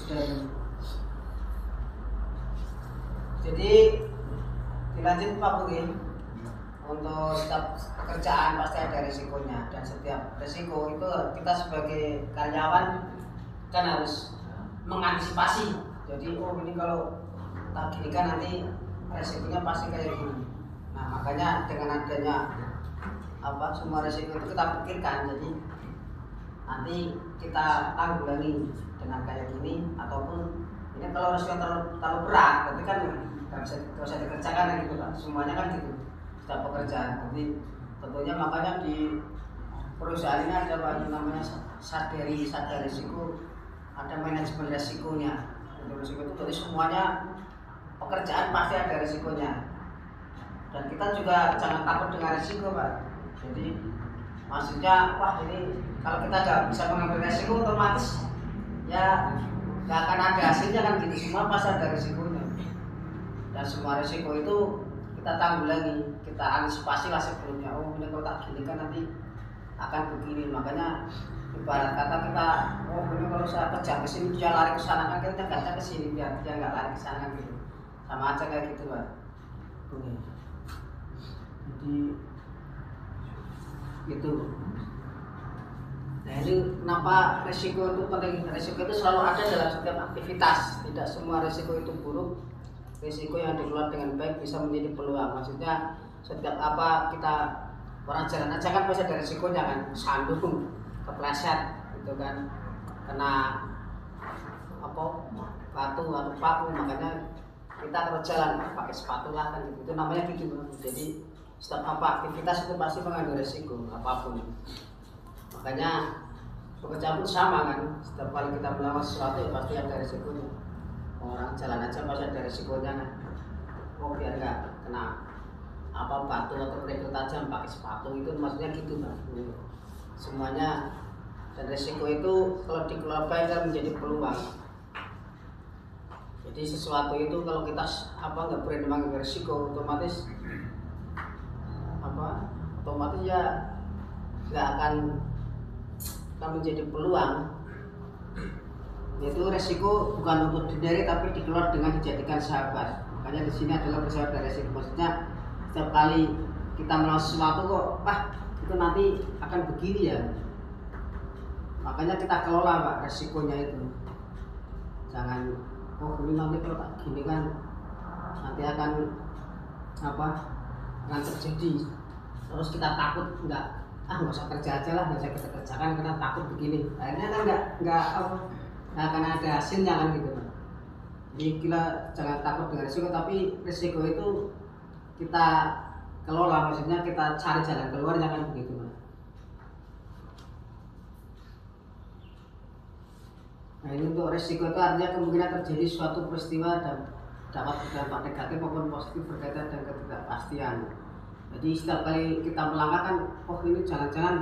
sudah. Jadi dilanjut Pak Budi, untuk setiap pekerjaan pasti ada risikonya, dan setiap risiko itu kita sebagai karyawan kan harus mengantisipasi. Jadi ini kalau tak gini kan nanti risikonya pasti kayak gini. Nah makanya dengan adanya semua risiko itu kita pikirkan, jadi nanti kita tanggulangi dengan kayak gini, ataupun ini kalau risiko terlalu berat berarti kan nggak bisa dikerjakan gitu Pak. Semuanya kan gitu setiap pekerjaan. Jadi tentunya makanya di perusahaan ini ada Pak namanya sadar risiko, ada manajemen risikonya. Untuk risiko itu dari semuanya pekerjaan pasti ada risikonya, dan kita juga jangan takut dengan risiko Pak. Jadi maksudnya ini kalau kita nggak bisa mengambil risiko otomatis ya nggak akan ada hasilnya kan gitu. Semua pasti ada risikonya, dan semua risiko itu kita tanggulangi, kita antisipasi lah sebelumnya. Ini kalau tak gini kan nanti akan begini. Makanya ibarat kata kita ini kalau saya kerja ke sini dia lari ke sana, kan kita kerja ke sini biar dia nggak lari ke sana gitu. Sama aja kayak gitu Pak. Oke. Jadi gitu. Nah ini kenapa risiko itu penting? Risiko itu selalu ada dalam setiap aktivitas. Tidak semua risiko itu buruk. Risiko yang dikelola dengan baik bisa menjadi peluang. Maksudnya setiap kita orang jalan aja kan pasti ada risikonya kan. Sandung, kepleset gitu kan, kena batu atau paku, makanya kita kalau jalan pakai sepatu lah kan gitu. Itu namanya gitu. Jadi setiap aktivitas itu pasti mengandung risiko apapun. Makanya pekerjaan pun sama kan, setiap kali kita melakukan sesuatu ya pasti ada risikonya. Orang jalan aja pasti ada risikonya kan. Biar nggak kena batu atau kerikil tajam pakai sepatu, itu maksudnya gitu Pak. Semuanya, dan risiko itu kalau dikelola baik kan menjadi peluang. Jadi sesuatu itu kalau kita nggak berani mengambil risiko, otomatis ya nggak akan menjadi peluang. Yaitu resiko bukan untuk dihindari tapi dikelola dengan dijadikan sahabat. Makanya di sini adalah bersahabat dari risiko. Maksudnya setiap kali kita melakukan sesuatu itu nanti akan begini ya. Makanya kita kelola Pak resikonya itu. Jangan ini nanti kalau tak gini kan nanti akan terjadi. Terus kita takut nggak usah kerja aja lah, nggak usah kita kerjakan karena takut begini. Akhirnya kan nggak akan ada hasilnya kan gitu Pak. Jadi kita jangan takut dengan risiko, tapi risiko itu kita kelola, maksudnya kita cari jalan keluar, jangan begitu Pak. Nah ini untuk risiko itu artinya kemungkinan terjadi suatu peristiwa dan dapat berdampak negatif maupun positif berkaitan dengan ketidakpastian. Jadi setiap kali kita melangkah kan, ini jangan-jangan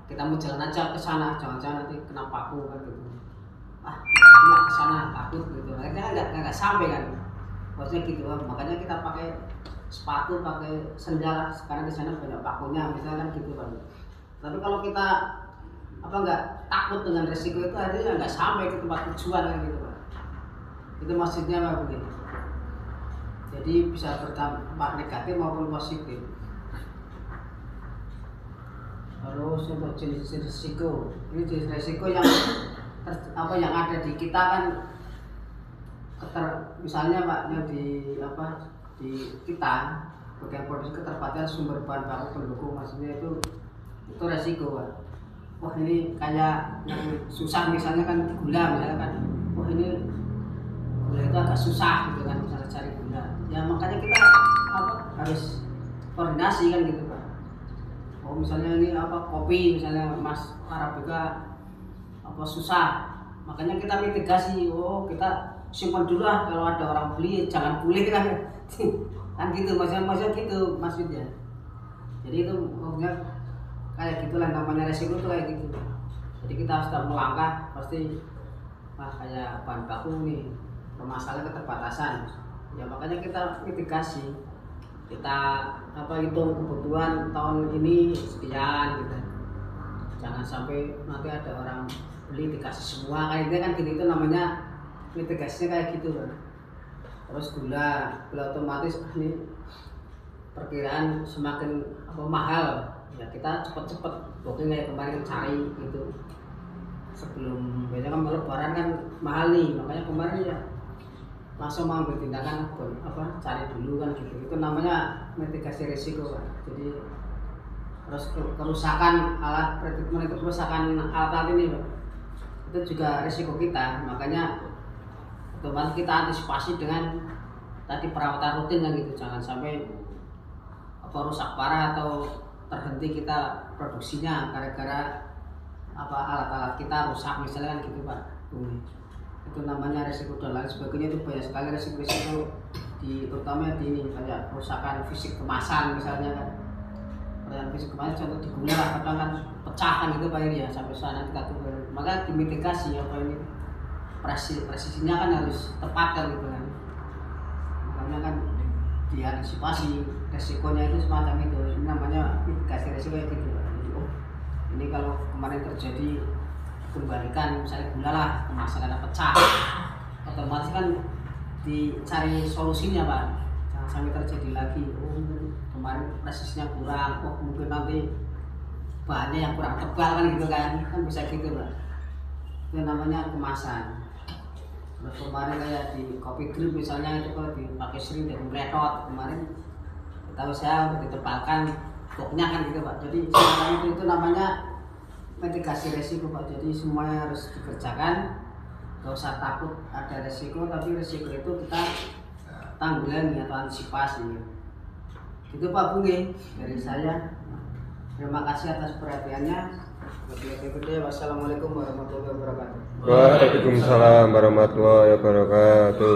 kita mau jalan aja ke sana, jangan-jangan nanti kena paku kan gitu. Nggak ke sana takut gitu. Akhirnya nggak sampai kan. Maksudnya gitu. Makanya kita pakai sepatu, pakai sendal karena di sana banyak pakunya, misalnya kan gitu kan. Tapi kalau kita nggak takut dengan risiko itu, akhirnya nggak sampai ke tempat tujuan kan gitu Pak. Itu maksudnya Pak begitu. Jadi bisa berdampak negatif maupun positif. Terus untuk jenis risiko, ini jenis risiko yang yang ada di kita kan, misalnya Pak yang di kita bagian produksi keterbatasan sumber bahan baku pendukung, maksudnya itu resiko Pak. Ini kayak yang susah misalnya kan gula, misalnya kan ini gula itu agak susah gitu kan, misalnya cari gula ya, makanya kita harus koordinasi kan gitu Pak. Misalnya ini kopi misalnya Mas Arabica susah, makanya kita mitigasi. Kita simpan dulu lah, kalau ada orang beli jangan beli kan kan gitu maksudnya gitu maksudnya. Jadi itu maksudnya kayak gitulah, namanya resiko itu kayak gitu. Jadi kita harus melangkah pasti kayak bahan baku nih, permasalahan keterbatasan ya, makanya kita mitigasi, kita hitung kebutuhan tahun ini sekian gitu. Jangan sampai nanti ada orang beli dikasih semua kayak gitu kan, gitu itu namanya mitigasinya kayak gitu kan. Terus gula otomatis ini perkiraan semakin mahal ya, kita cepet-cepet booking kayak kemarin cari gitu sebelum, biasanya kan lebaran kan mahal nih, makanya kemarin ya langsung mengambil tindakan cari dulu kan gitu. Itu namanya mitigasi risiko kan. Jadi terus kerusakan alat treatment, itu kerusakan alat ini Pak, itu juga risiko kita, makanya otomatis kita antisipasi dengan tadi perawatan rutin kan gitu, jangan sampai rusak parah atau terhenti kita produksinya gara-gara alat-alat kita rusak misalnya kan gitu Pak. Itu namanya risiko dan lain sebagainya. Itu banyak sekali risiko-risiko terutama di ini, kayak kerusakan fisik kemasan misalnya kan. Kerusakan fisik kemasan contoh di gula lah, kadang kan pecah kan gitu Pak ini ya, sampai sana kita tunggu. Maka dimitigasi ini presisinya kan harus tepat kan gitu kan. Makanya kan diantisipasi resikonya itu semacam itu. Ini namanya mitigasi resiko ya gitu. Ini kalau kemarin terjadi kembalikan misalnya gula lah kemasan ada pecah, otomatis kan dicari solusinya Pak, jangan sampai terjadi lagi. Kemarin presisinya kurang, mungkin nanti bahannya yang kurang tebal kan gitu kan bisa gitu Pak. Itu namanya kemasan. Terus kemarin kayak di kopi drip misalnya, itu kalau dipakai sering dan meletot kemarin, tahu saya untuk ditebalkan boxnya kan gitu Pak. Jadi itu namanya mitigasi resiko Pak. Jadi semuanya harus dikerjakan, gak usah takut ada resiko, tapi resiko itu kita tanggulangi atau antisipasi. Itu Pak Bungi dari saya. Terima kasih atas perhatiannya. Wassalamualaikum warahmatullahi wabarakatuh. Waalaikumsalam warahmatullahi wabarakatuh.